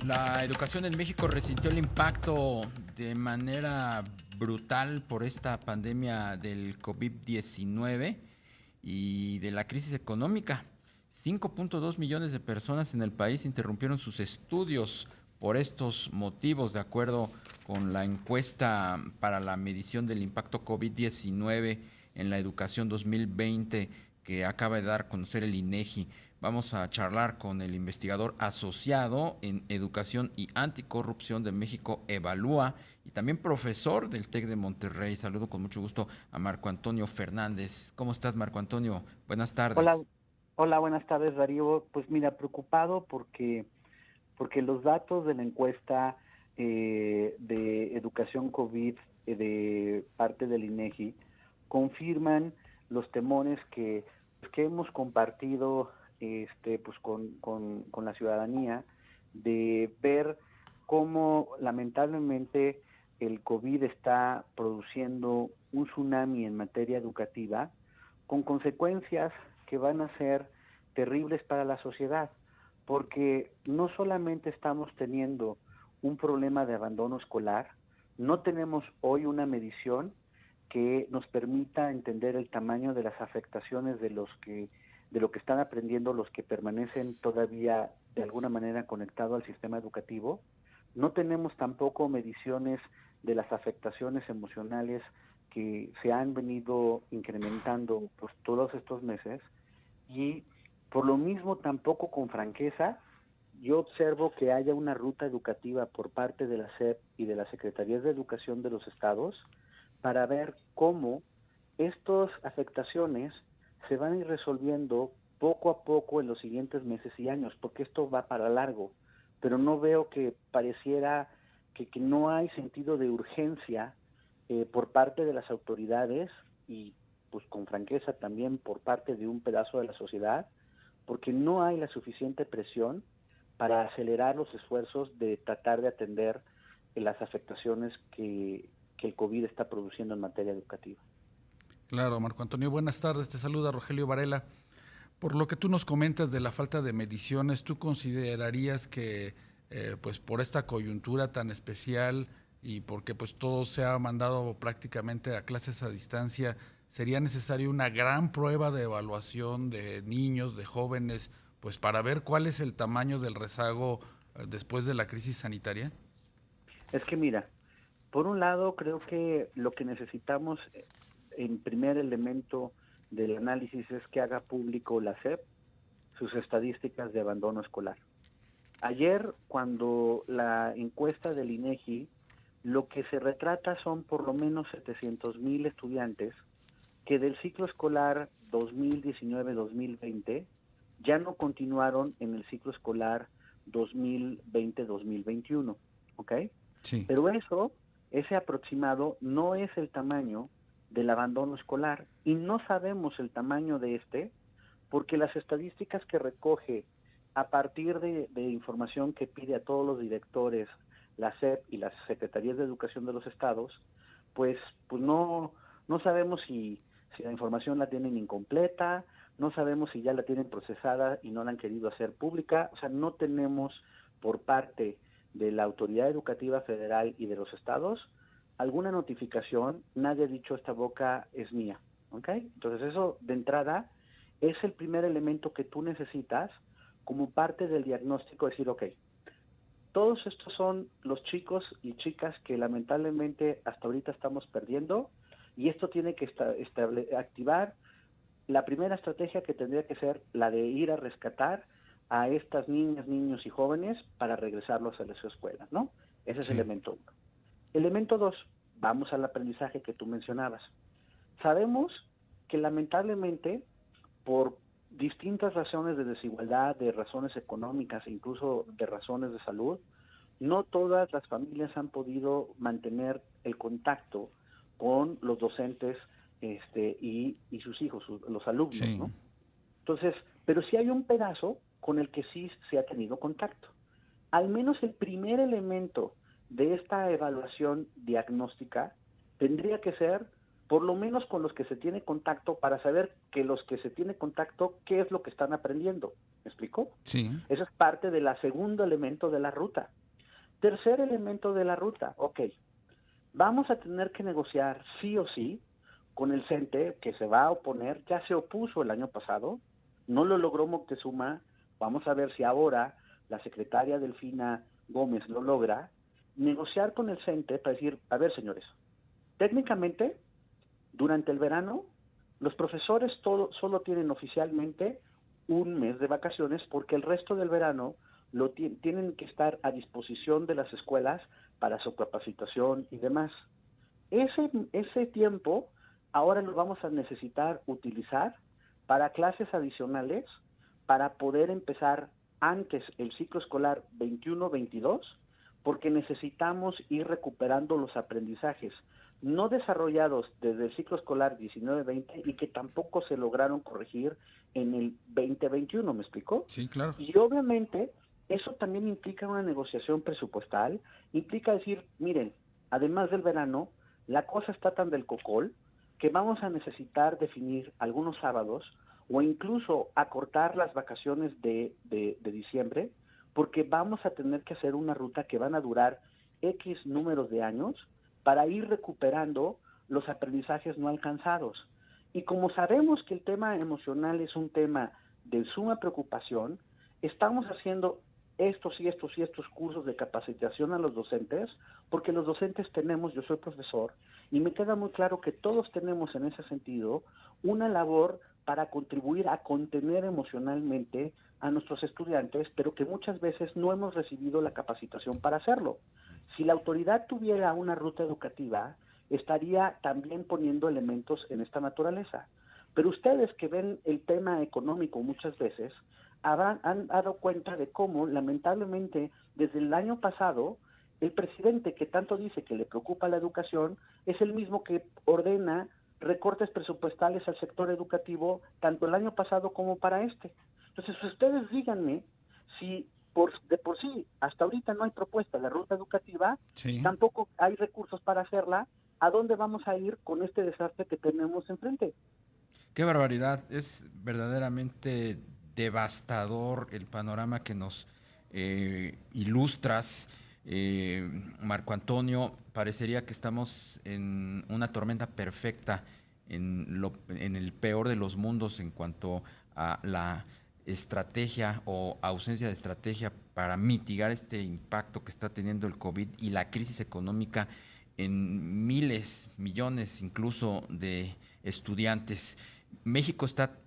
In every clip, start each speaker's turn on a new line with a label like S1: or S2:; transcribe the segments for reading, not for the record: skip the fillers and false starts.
S1: La educación en México resintió el impacto de manera brutal por esta pandemia del COVID-19 y de la crisis económica. 5.2 millones de personas en el país interrumpieron sus estudios por estos motivos, de acuerdo con la encuesta para la medición del impacto COVID-19 en la educación 2020 que acaba de dar a conocer el INEGI. Vamos a charlar con el investigador asociado en Educación y Anticorrupción de México, Evalúa, y también profesor del TEC de Monterrey. Saludo con mucho gusto a Marco Antonio Fernández. ¿Cómo estás, Marco Antonio? Buenas
S2: Hola,
S1: tardes.
S2: hola, buenas tardes, Darío. Pues mira, preocupado porque los datos de la encuesta de educación COVID de parte del INEGI confirman los temores que hemos compartido pues con la ciudadanía de ver cómo lamentablemente el COVID está produciendo un tsunami en materia educativa con consecuencias que van a ser terribles para la sociedad, porque no solamente estamos teniendo un problema de abandono escolar, no tenemos hoy una medición que nos permita entender el tamaño de las afectaciones de lo que están aprendiendo los que permanecen todavía de alguna manera conectados al sistema educativo. No tenemos tampoco mediciones de las afectaciones emocionales que se han venido incrementando por todos estos meses y por lo mismo tampoco con franqueza yo observo que haya una ruta educativa por parte de la SEP y de las Secretarías de Educación de los estados para ver cómo estas afectaciones se van a ir resolviendo poco a poco en los siguientes meses y años, porque esto va para largo, pero no veo que pareciera que no hay sentido de urgencia por parte de las autoridades y pues con franqueza también por parte de un pedazo de la sociedad, porque no hay la suficiente presión para acelerar los esfuerzos de tratar de atender las afectaciones que el COVID está produciendo en materia educativa.
S3: Claro, Marco Antonio, buenas tardes. Te saluda Rogelio Varela. Por lo que tú nos comentas de la falta de mediciones, ¿tú considerarías que pues por esta coyuntura tan especial y porque pues todo se ha mandado prácticamente a clases a distancia, sería necesario una gran prueba de evaluación de niños, de jóvenes, pues para ver cuál es el tamaño del rezago después de la crisis sanitaria?
S2: Es que mira, por un lado creo que lo que necesitamos en primer elemento del análisis es que haga público la SEP sus estadísticas de abandono escolar. Ayer, cuando la encuesta del INEGI, lo que se retrata son por lo menos 700,000 estudiantes que del ciclo escolar 2019-2020 ya no continuaron en el ciclo escolar 2020-2021, ¿ok?
S3: Sí.
S2: Pero ese aproximado no es el tamaño del abandono escolar y no sabemos el tamaño de este porque las estadísticas que recoge a partir de información que pide a todos los directores, la SEP y las Secretarías de Educación de los estados, pues, no sabemos si la información la tienen incompleta, no sabemos si ya la tienen procesada y no la han querido hacer pública, o sea, no tenemos por parte de la Autoridad Educativa Federal y de los estados alguna notificación, nadie ha dicho esta boca es mía, ¿ok? Entonces eso de entrada es el primer elemento que tú necesitas como parte del diagnóstico, decir, ok, todos estos son los chicos y chicas que lamentablemente hasta ahorita estamos perdiendo y esto tiene que activar la primera estrategia que tendría que ser la de ir a rescatar a estas niñas, niños y jóvenes para regresarlos a su escuela, ¿no? Ese es el
S3: Sí.
S2: elemento uno. Elemento dos, vamos al aprendizaje que tú mencionabas. Sabemos que lamentablemente por distintas razones de desigualdad, de razones económicas e incluso de razones de salud, no todas las familias han podido mantener el contacto con los docentes y sus hijos, los alumnos,
S3: Sí.
S2: ¿no? Entonces, pero sí hay un pedazo con el que sí se ha tenido contacto. Al menos el primer elemento de esta evaluación diagnóstica tendría que ser por lo menos con los que se tiene contacto para saber que los que se tiene contacto, qué es lo que están aprendiendo. ¿Me explico?
S3: Sí.
S2: Eso es parte del segundo elemento de la ruta. Tercer elemento de la ruta, ok, vamos a tener que negociar sí o sí con el CENTE, que se va a oponer, ya se opuso el año pasado, no lo logró Moctezuma, vamos a ver si ahora la secretaria Delfina Gómez lo logra, negociar con el CENTE para decir, a ver señores, técnicamente, durante el verano, los profesores solo tienen oficialmente un mes de vacaciones porque el resto del verano tienen que estar a disposición de las escuelas para su capacitación y demás. Ese tiempo ahora lo vamos a necesitar utilizar para clases adicionales para poder empezar antes el ciclo escolar 21-22, porque necesitamos ir recuperando los aprendizajes no desarrollados desde el ciclo escolar 19-20 y que tampoco se lograron corregir en el 20-21, ¿me explicó?
S3: Sí, claro.
S2: Y obviamente eso también implica una negociación presupuestal, implica decir, miren, además del verano, la cosa está tan del cocol que vamos a necesitar definir algunos sábados o incluso acortar las vacaciones de diciembre, porque vamos a tener que hacer una ruta que van a durar X números de años para ir recuperando los aprendizajes no alcanzados. Y como sabemos que el tema emocional es un tema de suma preocupación, estamos haciendo estos cursos de capacitación a los docentes, porque los docentes tenemos, yo soy profesor, y me queda muy claro que todos tenemos en ese sentido una labor para contribuir a contener emocionalmente a nuestros estudiantes, pero que muchas veces no hemos recibido la capacitación para hacerlo. Si la autoridad tuviera una ruta educativa, estaría también poniendo elementos en esta naturaleza. Pero ustedes que ven el tema económico muchas veces, han dado cuenta de cómo, lamentablemente, desde el año pasado, el presidente que tanto dice que le preocupa la educación, es el mismo que ordena recortes presupuestales al sector educativo, tanto el año pasado como para este. Entonces, ustedes díganme si de por sí, hasta ahorita no hay propuesta de ruta educativa,
S3: sí,
S2: tampoco hay recursos para hacerla, ¿a dónde vamos a ir con este desastre que tenemos enfrente?
S1: Qué barbaridad, es verdaderamente devastador el panorama que nos ilustras, Marco Antonio. Parecería que estamos en una tormenta perfecta, en el peor de los mundos en cuanto a la estrategia o ausencia de estrategia para mitigar este impacto que está teniendo el COVID y la crisis económica en miles, millones incluso de estudiantes. México está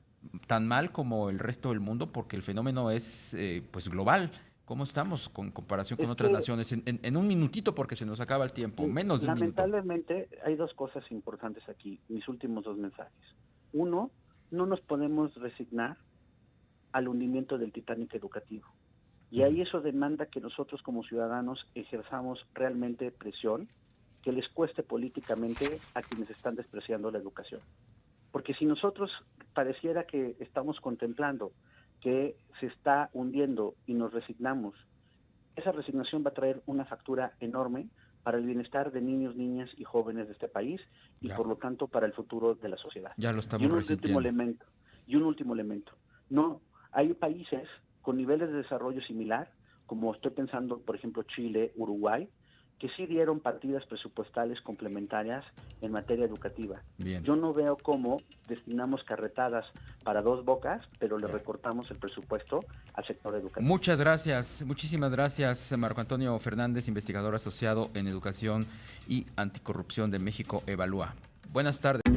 S1: tan mal como el resto del mundo porque el fenómeno es pues global. ¿Cómo estamos con comparación con otras naciones? En un minutito, porque se nos acaba el tiempo, menos de un minuto.
S2: Lamentablemente hay dos cosas importantes aquí, mis últimos dos mensajes. Uno, no nos podemos resignar al hundimiento del Titanic educativo. Y ahí eso demanda que nosotros como ciudadanos ejerzamos realmente presión, que les cueste políticamente a quienes están despreciando la educación. Porque si nosotros pareciera que estamos contemplando que se está hundiendo y nos resignamos, esa resignación va a traer una factura enorme para el bienestar de niños, niñas y jóvenes de este país y por lo tanto para el futuro de la sociedad.
S1: Ya lo estamos resintiendo.
S2: Y un último elemento. No, hay países con niveles de desarrollo similar, como estoy pensando, por ejemplo, Chile, Uruguay, que sí dieron partidas presupuestales complementarias en materia educativa.
S1: Bien.
S2: Yo no veo cómo destinamos carretadas para Dos Bocas, pero le recortamos el presupuesto al sector educativo.
S1: Muchas gracias, muchísimas gracias, Marco Antonio Fernández, investigador asociado en Educación y Anticorrupción de México Evalúa. Buenas tardes.